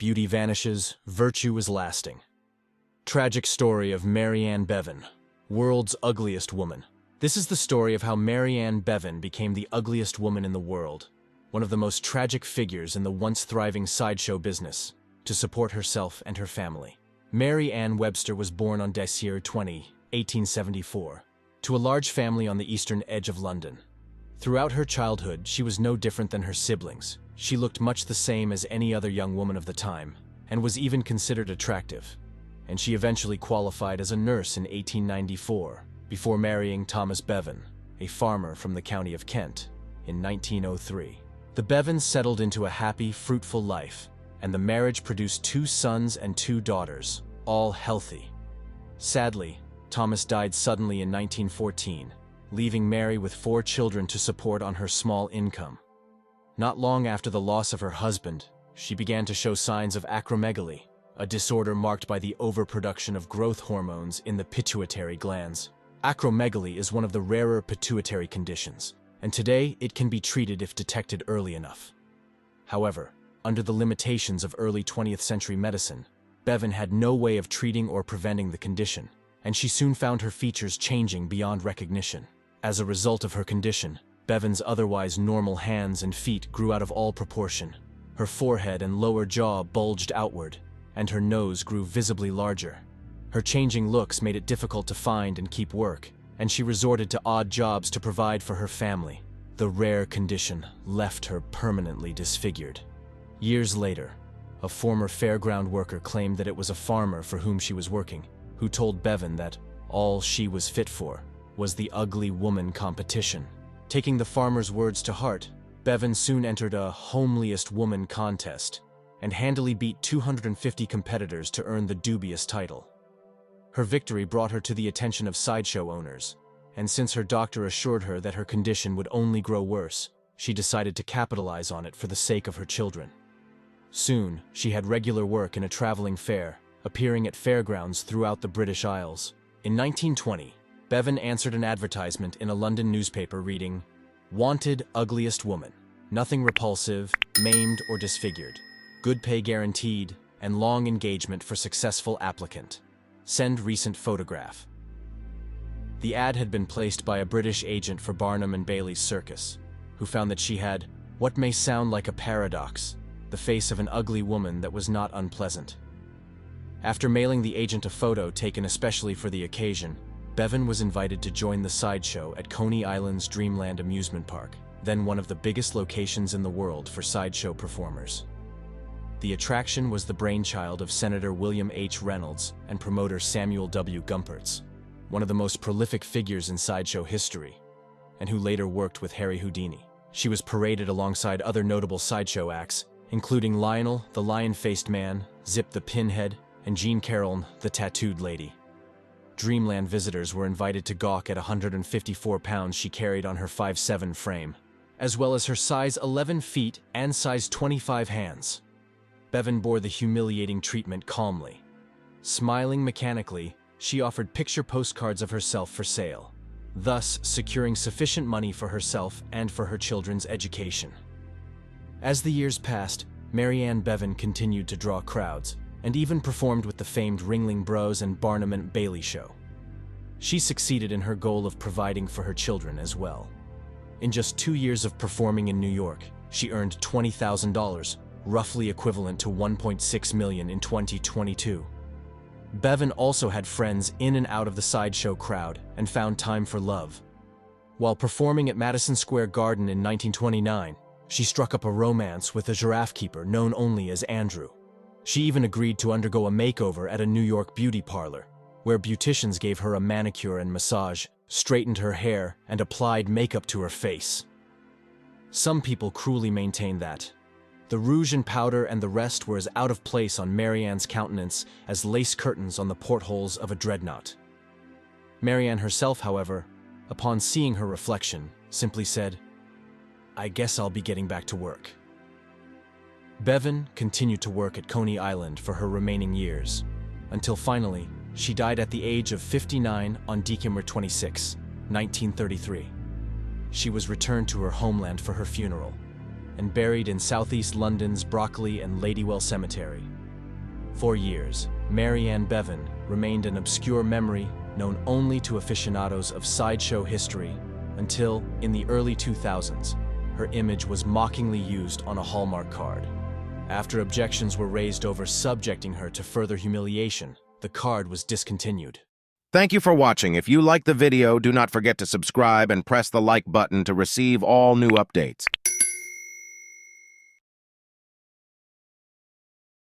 Beauty vanishes, virtue is lasting. Tragic story of Mary Ann Beven, world's ugliest woman. This is the story of how Mary Ann Beven became the ugliest woman in the world, one of the most tragic figures in the once thriving sideshow business, to support herself and her family. Mary Ann Webster was born on December 20, 1874, to a large family on the eastern edge of London. Throughout her childhood, she was no different than her siblings. She looked much the same as any other young woman of the time, and was even considered attractive. And she eventually qualified as a nurse in 1894, before marrying Thomas Beven, a farmer from the county of Kent, in 1903. The Bevens settled into a happy, fruitful life, and the marriage produced 2 sons and 2 daughters, all healthy. Sadly, Thomas died suddenly in 1914, leaving Mary with 4 children to support on her small income. Not long after the loss of her husband, she began to show signs of acromegaly, a disorder marked by the overproduction of growth hormones in the pituitary glands. Acromegaly is one of the rarer pituitary conditions, and today it can be treated if detected early enough. However, under the limitations of early 20th century medicine, Beven had no way of treating or preventing the condition, and she soon found her features changing beyond recognition. As a result of her condition, Beven's otherwise normal hands and feet grew out of all proportion. Her forehead and lower jaw bulged outward, and her nose grew visibly larger. Her changing looks made it difficult to find and keep work, and she resorted to odd jobs to provide for her family. The rare condition left her permanently disfigured. Years later, a former fairground worker claimed that it was a farmer for whom she was working, who told Beven that all she was fit for was the ugly woman competition. Taking the farmer's words to heart, Beven soon entered a homeliest woman contest and handily beat 250 competitors to earn the dubious title. Her victory brought her to the attention of sideshow owners, and since her doctor assured her that her condition would only grow worse, she decided to capitalize on it for the sake of her children. Soon, she had regular work in a traveling fair, appearing at fairgrounds throughout the British Isles. In 1920, Beven answered an advertisement in a London newspaper reading, "Wanted ugliest woman. Nothing repulsive, maimed or disfigured. Good pay guaranteed, and long engagement for successful applicant. Send recent photograph." The ad had been placed by a British agent for Barnum and Bailey's circus, who found that she had what may sound like a paradox, the face of an ugly woman that was not unpleasant. After mailing the agent a photo taken especially for the occasion, Beven was invited to join the sideshow at Coney Island's Dreamland amusement park, then one of the biggest locations in the world for sideshow performers. The attraction was the brainchild of Senator William H. Reynolds and promoter Samuel W. Gumpertz, one of the most prolific figures in sideshow history, and who later worked with Harry Houdini. She was paraded alongside other notable sideshow acts, including Lionel, the lion-faced man, Zip the Pinhead, and Jean Carroll, the tattooed lady. Dreamland visitors were invited to gawk at 154 pounds she carried on her 5'7" frame, as well as her size 11 feet and size 25 hands. Beven bore the humiliating treatment calmly. Smiling mechanically, she offered picture postcards of herself for sale, thus securing sufficient money for herself and for her children's education. As the years passed, Mary Ann Beven continued to draw crowds, and even performed with the famed Ringling Bros and Barnum and Bailey show. She succeeded in her goal of providing for her children as well. In just 2 years of performing in New York, she earned $20,000, roughly equivalent to $1.6 million in 2022. Beven also had friends in and out of the sideshow crowd and found time for love. While performing at Madison Square Garden in 1929, she struck up a romance with a giraffe keeper known only as Andrew. She even agreed to undergo a makeover at a New York beauty parlor, where beauticians gave her a manicure and massage, straightened her hair, and applied makeup to her face. Some people cruelly maintain that the rouge and powder and the rest were as out of place on Mary Ann's countenance as lace curtains on the portholes of a dreadnought. Mary Ann herself, however, upon seeing her reflection, simply said, "I guess I'll be getting back to work." Beven continued to work at Coney Island for her remaining years, until finally, she died at the age of 59 on December 26, 1933. She was returned to her homeland for her funeral, and buried in southeast London's Brockley and Ladywell Cemetery. For years, Marianne Beven remained an obscure memory known only to aficionados of sideshow history until, in the early 2000s, her image was mockingly used on a Hallmark card. After objections were raised over subjecting her to further humiliation, the card was discontinued. Thank you for watching. If you liked the video, do not forget to subscribe and press the like button to receive all new updates.